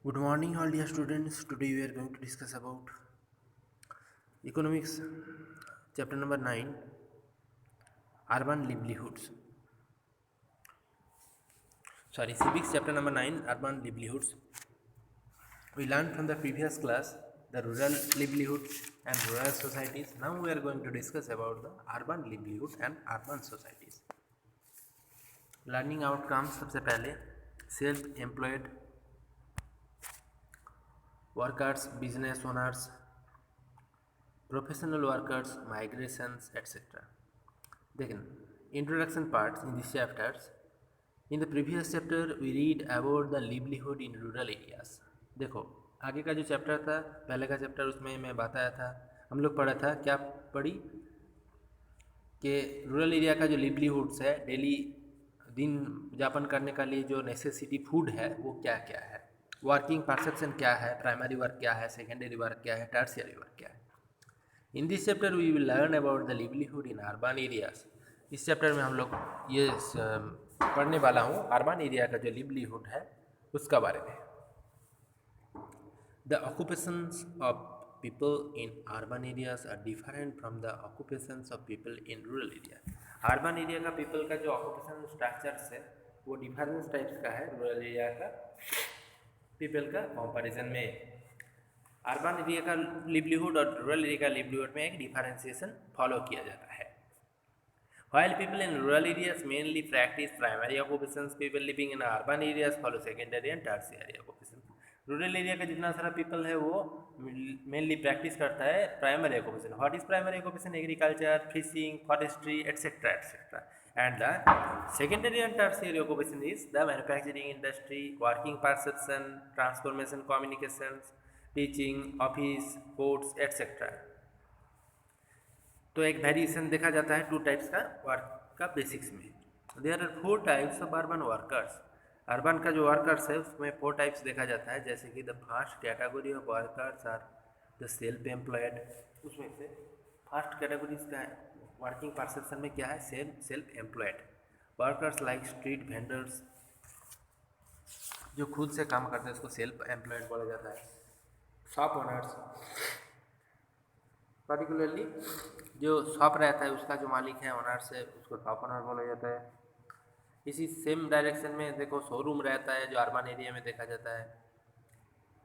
Good morning, all dear students. Today we are going to discuss about economics, chapter number 9, urban livelihoods. Civics, chapter number 9, urban livelihoods. We learned from the previous class the rural livelihood and rural societies. Now we are going to discuss about the urban livelihood and urban societies. Learning outcomes सबसे पहले self employed workers, business owners, professional workers, migrations, etc. Then, introduction parts in these chapters. In the previous chapter, we read about the livelihood in rural areas. देखो आगे का जो chapter था, पहले का chapter, उसमें मैं बताया था, हम लोग पढ़ा था, क्या पढ़ी कि रूरल एरिया का जो लिवलीहुड्स है, डेली दिन यापन करने का लिए जो नेसेसिटी फूड है वो क्या क्या है, वर्किंग परसेप्शन क्या है, प्राइमरी वर्क क्या है, सेकेंडरी वर्क क्या है, टर्शियरी वर्क क्या है. In this chapter we will learn about the livelihood in urban areas. इस चैप्टर में हम लोग ये पढ़ने वाला हूँ अर्बन एरिया का जो लिवलीहुड है उसका बारे में. The occupations of people in urban areas are different from the occupations of people in rural area. Urban area का पीपल का जो ऑक्यूपेशन स्ट्रक्चर्स है वो डिफरेंस टाइप्स का है रूरल एरिया का पीपल का कंपैरिजन में. अर्बन एरिया का लिवलीहुड और रूरल एरिया का लिवलीहुड में एक डिफरेंशिएशन फॉलो किया जाता है. While people in rural areas mainly practice primary occupations, people living in urban areas follow secondary and tertiary occupations. Rural area का जितना सारा पीपल है वो मेनली प्रैक्टिस करता है primary occupation. What is primary occupation? Agriculture, fishing, forestry, etcetera etcetera. And the secondary and tertiary occupation is the manufacturing industry, working perception, transformation, communications, teaching, office, courts etcetera. तो एक variation देखा जाता है two types का work का basics में. There are 4 types of urban workers. Urban का जो वर्कर्स है उसमें 4 टाइप्स देखा जाता है. जैसे कि the first category of workers are the self employed. उसमें से फर्स्ट कैटेगरी का वर्किंग परसेप्शन में क्या है? Self employed workers like street vendors, जो खुद से काम करते हैं उसको सेल्फ एम्प्लॉयड बोला जाता है. शॉप ओनर्स, पर्टिकुलरली जो शॉप रहता है उसका जो मालिक है ओनर्स है उसको शॉप ओनर बोला जाता है. इसी सेम डायरेक्शन में देखो शोरूम रहता है जो अर्बन एरिया में देखा जाता है.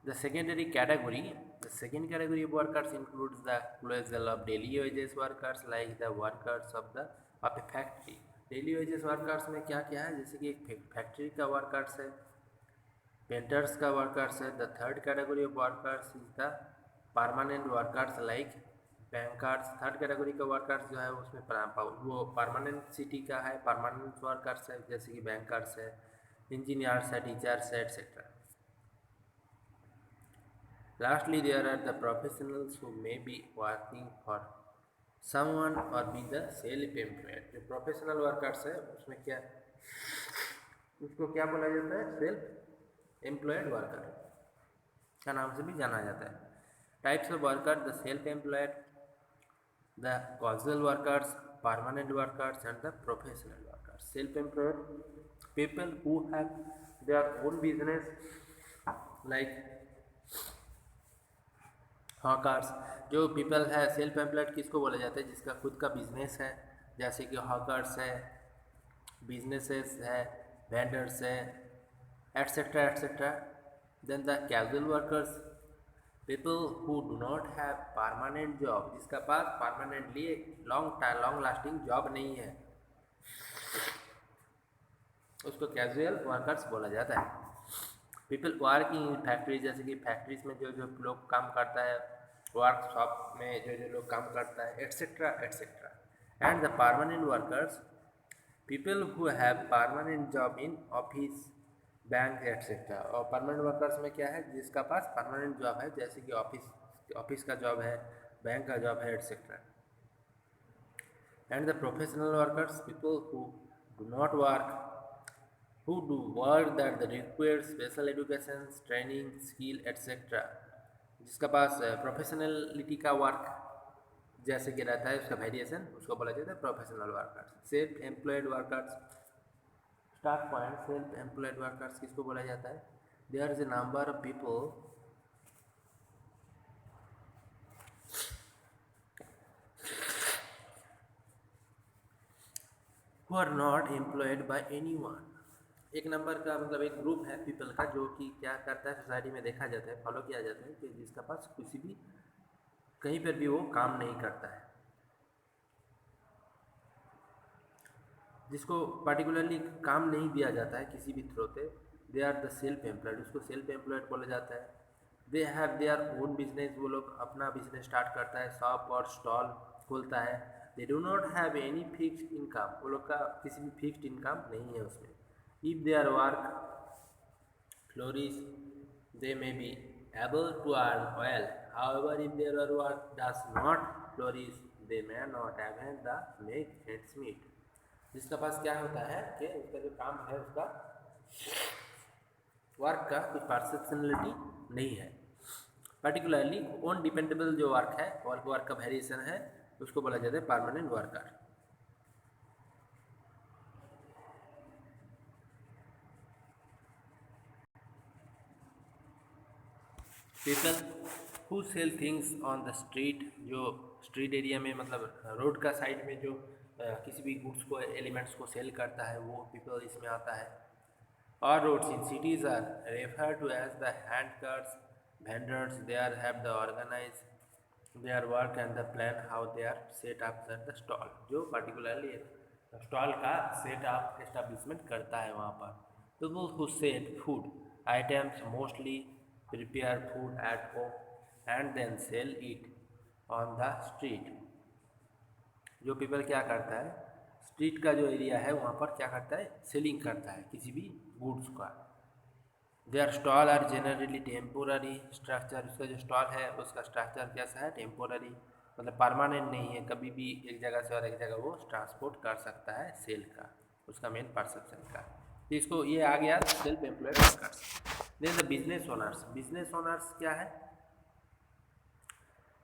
The secondary category, the second category of workers includes the colossal of daily wages workers like the workers of A factory. Daily wages workers में क्या क्या है? जैसे कि एक फैक्ट्री का वर्कर्स है, पेंटर्स का वर्कर्स है. The third category of workers is the permanent workers like bankers. Third category का वर्कर्स जो है उसमें वो परमानेंट सिटी का है, परमानेंट वर्कर्स है, जैसे कि बैंकर्स है, इंजीनियर्स है, टीचर्स है etcetera. Lastly there are the professionals who may be working for someone or be the self employed. जो प्रोफेशनल वर्कर्स है उसमें क्या, उसको क्या बोला जाता है? सेल्फ एम्प्लॉयड वर्कर का नाम से भी जाना जाता है. Types of worker: the self employed, the casual workers, permanent workers and the professional workers. Self-employed people who have their own business like hawkers. जो people है सेल्फ एम्प्लॉयड किसको बोला जाता है? जिसका खुद का बिजनेस है, जैसे कि हॉकर्स है, बिजनेसेस है, वेंडर्स है etcetera etcetera. Then the casual workers, people who do not have permanent job, जिसका पास परमानेंटली लॉन्ग लास्टिंग जॉब नहीं है, उसको कैजुअल वर्कर्स बोला जाता है. पीपल वर्किंग इन फैक्ट्रीज, जैसे कि फैक्ट्रीज में जो जो लोग काम करता है, वर्कशॉप में जो जो लोग काम करता है etcetera etcetera. And the permanent workers, people who have permanent job in office, bank etcetera. और परमानेंट वर्कर्स में क्या है? जिसका पास परमानेंट जॉब है, जैसे कि ऑफिस का जॉब है, बैंक का जॉब है etcetera. And the professional workers, people who do not work, who do work that requires special education, training, skill etc. जिसका पास प्रोफेशनलिटी का वर्क जैसे कि रहता है उसका वेरिएशन, उसको बोला जाता है professional workers. Self employed workers, start point self employed workers किसको बोला जाता है? there is a number of people who are not employed by anyone. एक नंबर का मतलब एक ग्रुप है पीपल का जो कि क्या करता है, सोसाइटी में देखा जाता है, फॉलो किया जाता है कि जिसका पास किसी भी कहीं पर भी वो काम नहीं करता है, जिसको पर्टिकुलरली काम नहीं दिया जाता है किसी भी थ्रू से, they are the self employed, उसको सेल्फ एम्प्लॉयड बोला जाता है। They have their own business, वो लोग अपना बिजनेस स्टार्ट करता है, शॉप और स्टॉल खोलता है। They do not have any fixed income, वो लोग का किसी भी फिक्स्ड इनकम नहीं है उसमें। If their work flourish they may be able to earn well, however if their work does not flourish they may not have the make ends meet, जिसका पास क्या होता है कि उसका जो काम है उसका वर्क का कुछ पर्सनलिटी नहीं है, पर्टिकुलरली ओन डिपेंडेबल जो वर्क है और वर्क का वेरिएशन है उसको बोला जाता है permanent worker. People who sell things on the street, जो स्ट्रीट एरिया में मतलब रोड का साइड में जो किसी भी गुड्स को एलिमेंट्स को सेल करता है वो पीपल इसमें आता है। और roads in cities are refer to as the hand carts, vendors there have the organise their work and the plan how they are set up the stall, जो पर्टिकुलरली स्टॉल का set up establishment करता है वहाँ पर। People who sell food items mostly prepare food at home and then sell it on the street, जो people क्या करता है स्ट्रीट का जो एरिया है वहाँ पर क्या करता है सेलिंग करता है किसी भी गुड्स का। Their stall are generally temporary structure, उसका जो स्टॉल है उसका स्ट्रक्चर कैसा है टेम्पोररी, मतलब परमानेंट नहीं है, कभी भी एक जगह से और एक जगह वो ट्रांसपोर्ट कर सकता है सेल का, उसका मेन परसेप्शन का। तो इसको ये आ गया self employed workers. Then the business owners, business owners क्या है,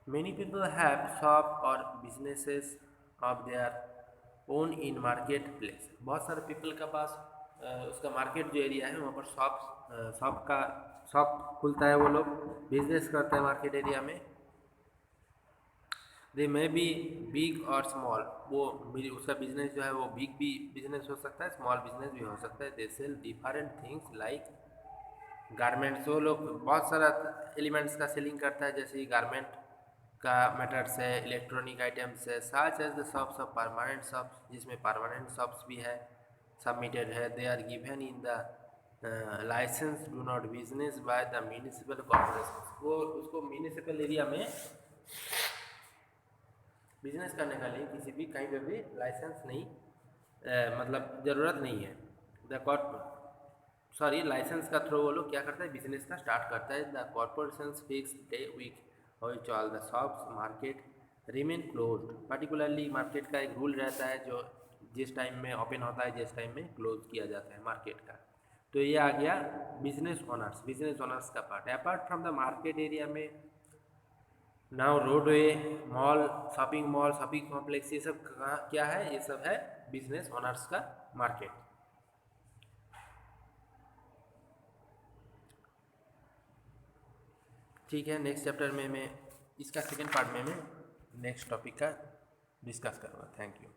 many people have shop or businesses of their own in market place, बहुत सारे पीपल का पास उसका मार्केट जो एरिया है वहाँ पर शॉप खुलता है, वो लोग बिजनेस करते हैं मार्केट एरिया में। दे मे बी बिग और स्मॉल, वो उसका बिजनेस जो है वो बिग भी बिजनेस हो सकता है, स्मॉल बिजनेस भी हो सकता है। They sell different things like garments, वो लोग बहुत सारा एलिमेंट्स का सेलिंग करता है, जैसे गारमेंट का मैटर्स है, इलेक्ट्रॉनिक आइटम्स है, such as the shops of permanent shops, जिसमें परमानेंट शॉप्स भी है सबमिटेड है। They are given in the licence do not business by the municipal corporation, वो उसको म्यूनिसिपल एरिया में बिजनेस करने का लिए किसी भी कहीं पर भी लाइसेंस नहीं मतलब ज़रूरत नहीं है। द लाइसेंस का थ्रू वो लोग क्या करता है बिजनेस का स्टार्ट करता है। The corporation fix day week which all the shops market remain closed, particularly market का एक रूल रहता है जो जिस टाइम में ओपन होता है जिस टाइम में क्लोज किया जाता है मार्केट का। तो ये आ गया बिजनेस ओनर्स का part. Apart from the market area में now roadway, mall, shopping complex, ये सब क्या है, ये सब है बिजनेस ओनर्स का मार्केट। ठीक है, नेक्स्ट चैप्टर में मैं इसका सेकेंड पार्ट में मैं नेक्स्ट टॉपिक का डिस्कस करूँगा। Thank you.